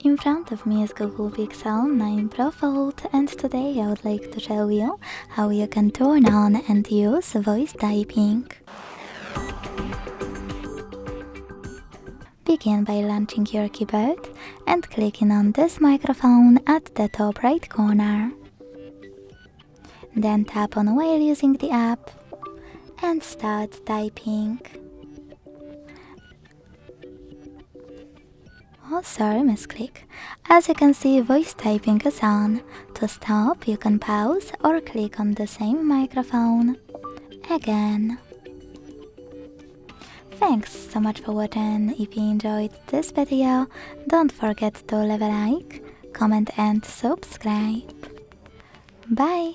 In front of me is Google Pixel 9 Pro Fold, and today I would like to show you how you can turn on and use voice typing. Begin by launching your keyboard and clicking on this microphone at the top right corner. Then tap on while using the app and start typing. Oh, sorry, misclick. As you can see, voice typing is on. To stop, you can pause or click on the same microphone again. Thanks so much for watching. If you enjoyed this video, don't forget to leave a like, comment and subscribe. Bye!